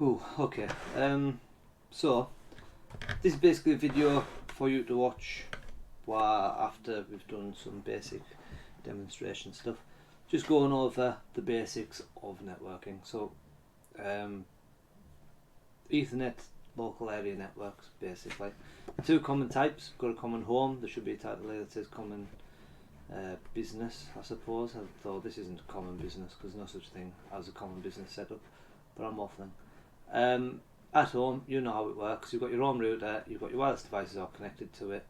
Oh, okay. So this is basically a video for you to watch after we've done some basic demonstration stuff. Just going over the basics of networking. So, um, Ethernet local area networks, basically. Two common types. Got a common home. There should be a title there that says common business, I suppose. Although this isn't a common business because no such thing as a common business setup. But I'm waffling. At home, you know how it works. You've got your home router, you've got your wireless devices all connected to it.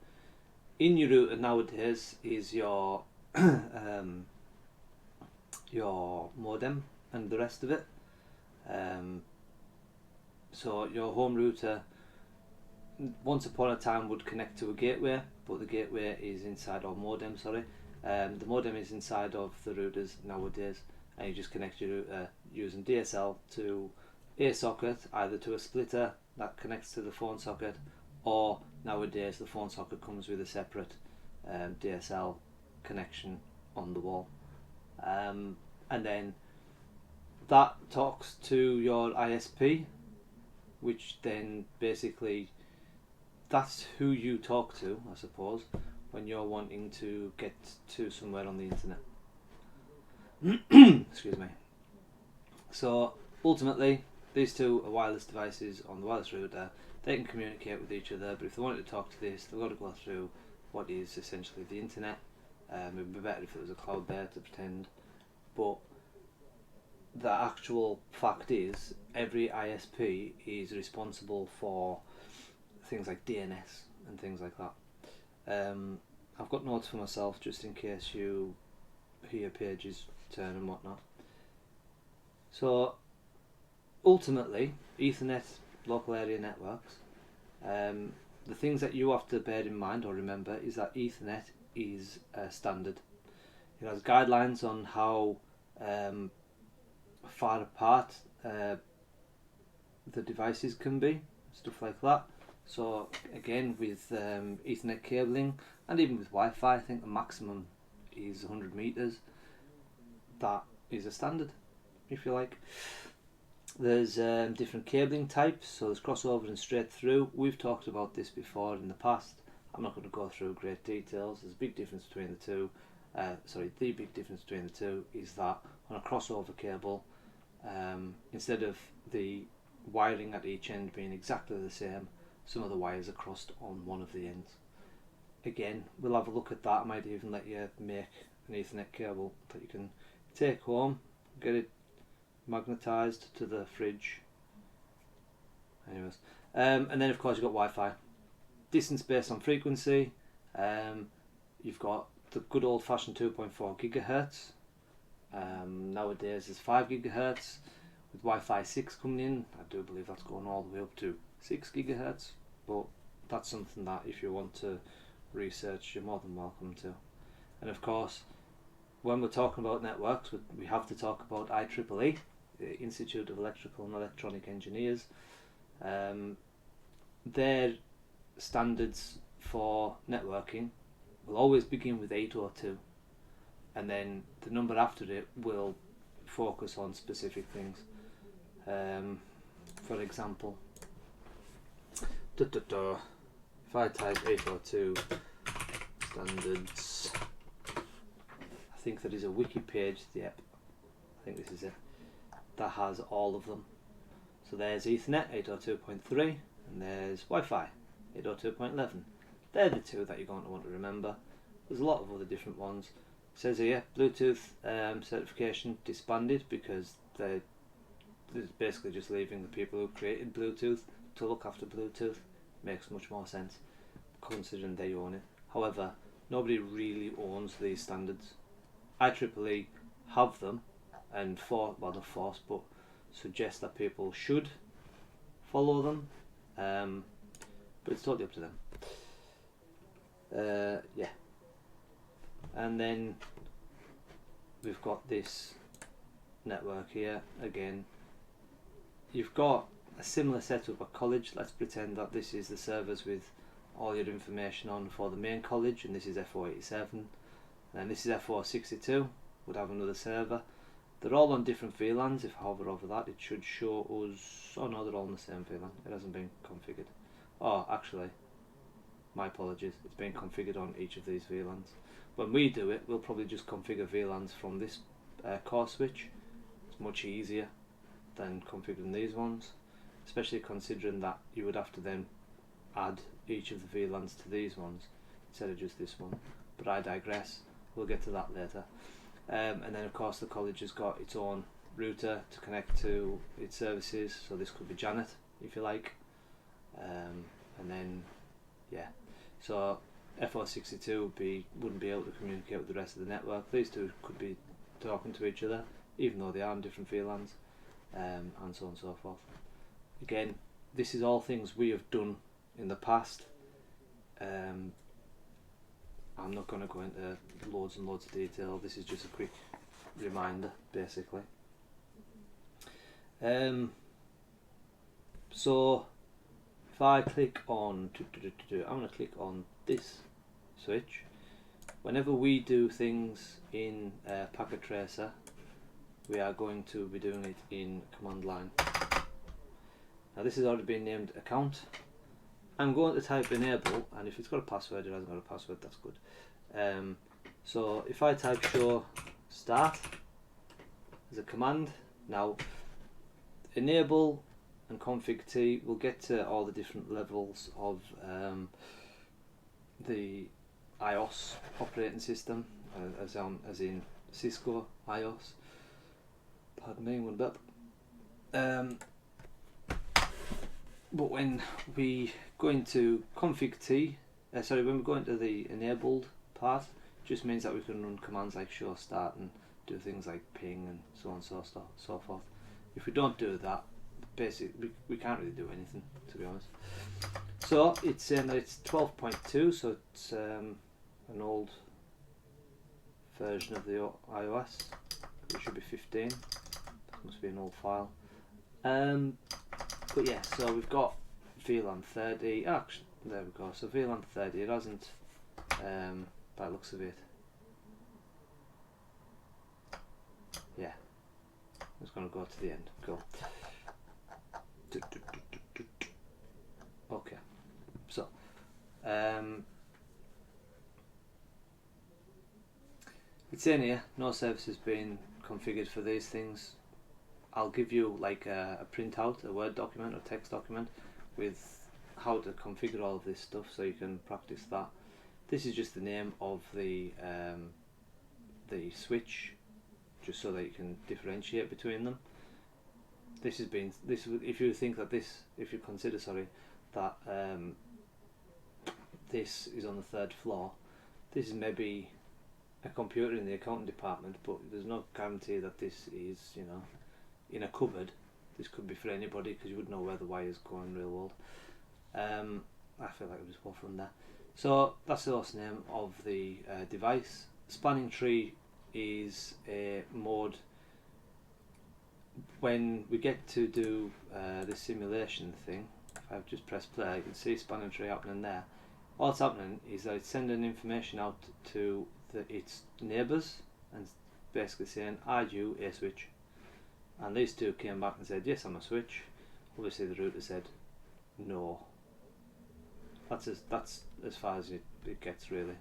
In your router nowadays is your modem and the rest of it. Um, so your home router, once upon a time, would connect to a gateway, but the gateway is inside, or modem, sorry. The modem is inside of the routers nowadays, and you just connect your router using DSL to a socket, either to a splitter that connects to the phone socket, or nowadays the phone socket comes with a separate DSL connection on the wall. And then that talks to your ISP, which then basically that's who you talk to, I suppose, when you're wanting to get to somewhere on the internet. Excuse me. So ultimately, these two are wireless devices on the wireless router. They can communicate with each other, but if they wanted to talk to this, they've got to go through what is essentially the internet. It would be better if it was a cloud there to pretend, but the actual fact is every ISP is responsible for things like DNS and things like that. I've got notes for myself just in case you hear pages turn and whatnot. So ultimately, Ethernet local area networks, the things that you have to bear in mind or remember is that Ethernet is a standard. It has guidelines on how far apart the devices can be, stuff like that. So again, with Ethernet cabling and even with Wi-Fi, I think the maximum is 100 meters. That is a standard, if you like. There's different cabling types, so there's crossover and straight through. We've talked about this before in the past. I'm not going to go through great details. There's a big difference between the two. The big difference between the two is that on a crossover cable, instead of the wiring at each end being exactly the same, some of the wires are crossed on one of the ends. Again, we'll have a look at that. I might even let you make an Ethernet cable that you can take home, get it magnetised to the fridge. Anyways, and then of course you've got Wi-Fi. Distance based on frequency. You've got the good old-fashioned 2.4 gigahertz. Nowadays there's 5 gigahertz. With Wi-Fi 6 coming in, I do believe that's going all the way up to 6 gigahertz. But that's something that if you want to research, you're more than welcome to. And of course, when we're talking about networks, we have to talk about IEEE, the Institute of Electrical and Electronic Engineers. Their standards for networking will always begin with 802, and then the number after it will focus on specific things. For example, if I type 802 standards, I think there is a wiki page, yep, I think this is it, that has all of them. So there's Ethernet 802.3 and there's Wi-Fi 802.11. They're the two that you're going to want to remember. There's a lot of other different ones. It says here Bluetooth certification disbanded because they're basically just leaving the people who created Bluetooth to look after Bluetooth. Makes much more sense considering they own it. However, nobody really owns these standards. IEEE have them and not force, but suggest that people should follow them, but it's totally up to them. Yeah. And then we've got this network here again. You've got a similar setup at college. Let's pretend that this is the servers with all your information on for the main college, and this is F487, and this is F462, would have another server. They're all on different VLANs. If I hover over that, it should show us. Oh no, they're all on the same VLAN. It hasn't been configured. Oh, actually, my apologies. It's been configured on each of these VLANs. When we do it, we'll probably just configure VLANs from this core switch. It's much easier than configuring these ones, especially considering that you would have to then add each of the VLANs to these ones instead of just this one. But I digress. We'll get to that later. And then of course the college has got its own router to connect to its services, so this could be Janet if you like, and then yeah, so FO62 wouldn't be able to communicate with the rest of the network. These two could be talking to each other even though they are on different VLANs, and so on and so forth. Again, this is all things we have done in the past. I'm not going to go into loads and loads of detail. This is just a quick reminder, basically. So if I click on, I'm going to click on this switch. Whenever we do things in Packet Tracer, we are going to be doing it in command line. Now this has already been named account. I'm going to type enable, and if it's got a password, it hasn't got a password, that's good. So if I type show start as a command, now enable and config T will get to all the different levels of the iOS operating system, as in Cisco iOS. Pardon me, one bit. But when we go into config T, when we go into the enabled part, it just means that we can run commands like show start and do things like ping and so on and so forth. If we don't do that, basically we can't really do anything, to be honest. So it's saying that it's 12.2, so it's an old version of the iOS. It should be 15. This must be an old file. But yeah, so we've got VLAN 30. Actually, there we go. So VLAN 30. It hasn't, by the looks of it. Yeah, it's going to go to the end. Cool. Okay. So, it's in here. No service has been configured for these things. I'll give you like a printout, a Word document or text document with how to configure all of this stuff, so you can practice that. This is just the name of the switch, just so that you can differentiate between them. This has been if you consider that this is on the 3rd floor. This is maybe a computer in the accounting department, but there's no guarantee that this is, you know, in a cupboard. This could be for anybody, because you wouldn't know where the wires go in real world. I feel like I was waffling there. So that's the host name of the device. Spanning tree is a mode. When we get to do this simulation thing, if I just press play, you can see spanning tree happening there. What's happening is that it's sending information out to its neighbours and basically saying, "Are you a switch?" And these two came back and said, "Yes, I'm a switch." Obviously the router said no. That's as far as it gets, really.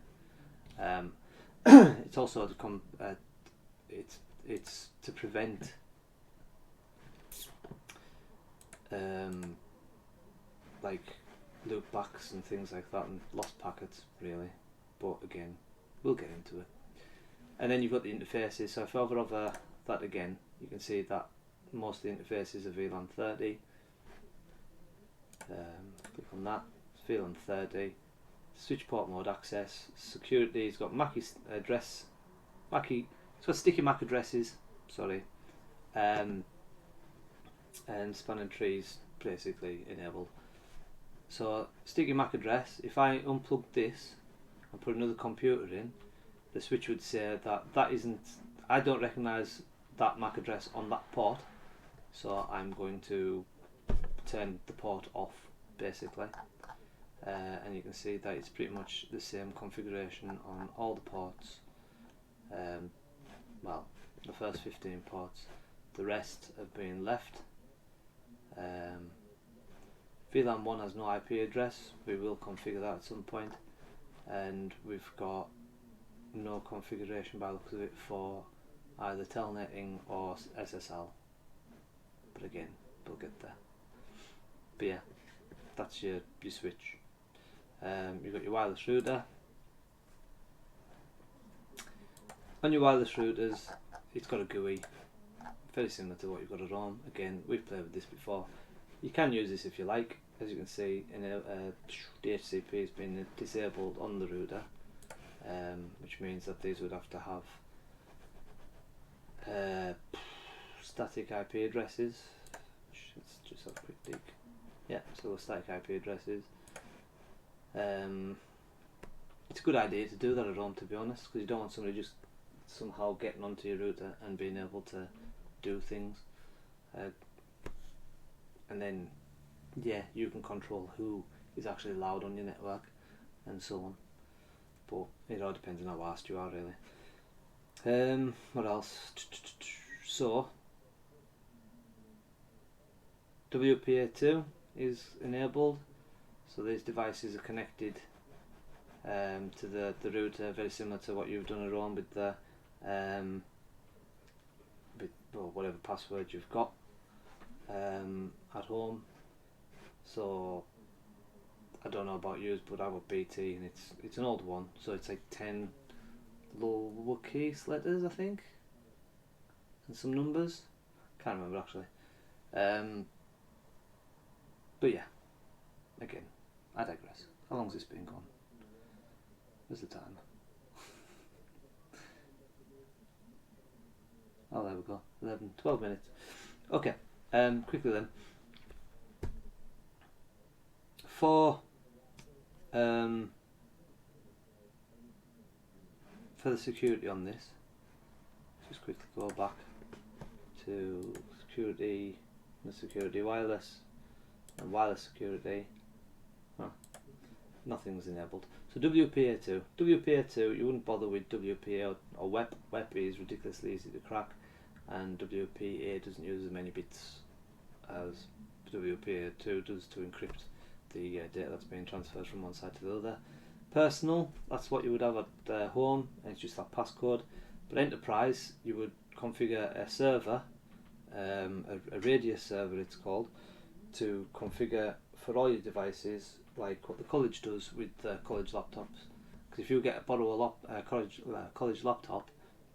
It's also to it's to prevent like loopbacks and things like that, and lost packets, really. But again, we'll get into it. And then you've got the interfaces. So if I hover over that again, you can see that most of the interfaces are VLAN 30. Click on that. It's VLAN 30. Switch port mode access. Security. It's got MAC address. It's got sticky MAC addresses. Sorry. And spanning trees basically enabled. So sticky MAC address. If I unplug this and put another computer in, the switch would say that isn't. I don't recognise that MAC address on that port, so I'm going to turn the port off, basically. And you can see that it's pretty much the same configuration on all the ports. Well, the first 15 ports. The rest have been left. VLAN 1 has no IP address. We will configure that at some point, and we've got no configuration by the looks of it for either telnetting or SSL, but again, we'll get there. But yeah, that's your switch. You've got your wireless router. On your wireless routers, it's got a GUI, very similar to what you've got at home. Again, we've played with this before. You can use this if you like. As you can see, DHCP has been disabled on the router, which means that these would have to have static IP addresses. Let's just have a quick dig. Yeah, so static IP addresses. It's a good idea to do that at home, to be honest, because you don't want somebody just somehow getting onto your router and being able to do things. And then, yeah, you can control who is actually allowed on your network and so on. But it all depends on how fast you are, really. What else? So, WPA2 is enabled, so these devices are connected to the router, very similar to what you've done at home with the whatever password you've got at home. So I don't know about yours, but I've got BT, and it's an old one, so it's like 10 lowercase letters, I think, and some numbers. Can't remember actually. But yeah, again, I digress. How long's this been gone? Where's the time? Oh, there we go. 12 minutes. Okay, quickly then. For the security on this, just quickly go back to security, the security wireless, and wireless security. Nothing's enabled. So WPA2, you wouldn't bother with WPA or WEP. WEP is ridiculously easy to crack, and WPA doesn't use as many bits as WPA2 does to encrypt the data that's being transferred from one side to the other. Personal, that's what you would have at home, and it's just that passcode. But enterprise, you would configure a server, a Radius server it's called, to configure for all your devices, like what the college does with college laptops. Because if you borrow a college laptop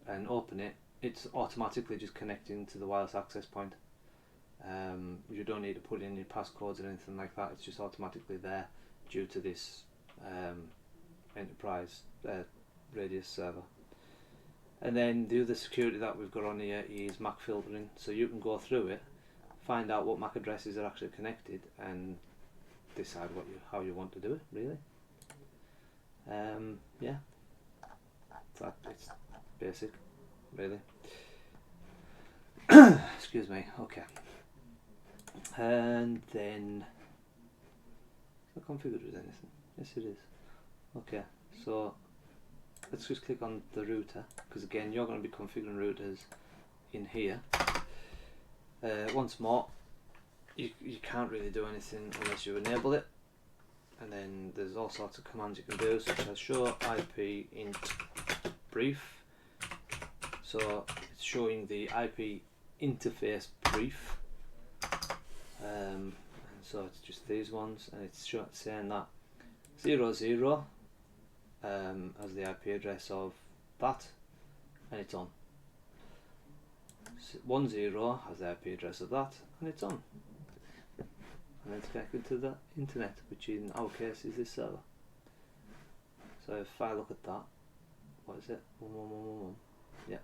and open it, it's automatically just connecting to the wireless access point. You don't need to put in your passcodes or anything like that. It's just automatically there due to this enterprise Radius server. And then the other security that we've got on here is MAC filtering, so you can go through it, find out what MAC addresses are actually connected, and decide how you want to do it, really. Yeah, it's basic, really. Excuse me. Okay. And then is it configured with anything? Yes, it is. Okay, so let's just click on the router, because again, you're going to be configuring routers in here. Once more, you can't really do anything unless you enable it, and then there's all sorts of commands you can do, such as show IP int brief. So it's showing the IP interface brief, and so it's just these ones, and it's saying that 00 as the IP address of that, and it's on. 10 has the IP address of that, and it's on. And it's connected to the internet, which in our case is this server. So if I look at that, what is it? 1111. Yeah.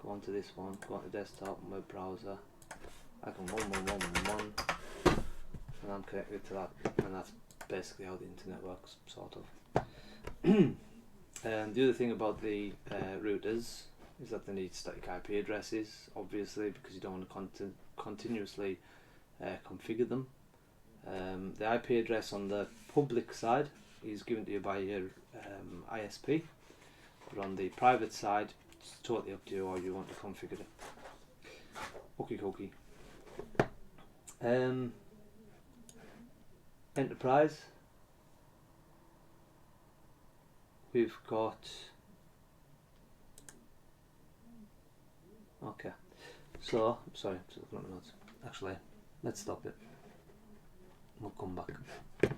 Go on to this one, go on to desktop, web browser. I can 1111, and I'm connected to that, and that's basically how the internet works, sort of. The other thing about the routers is that they need static IP addresses, obviously, because you don't want to continuously configure them. The IP address on the public side is given to you by your ISP, but on the private side it's totally up to you how you want to configure it. Okie dokie. Enterprise. We've got. Okay. So, sorry, I'm looking at the notes. Actually, let's stop it. We'll come back.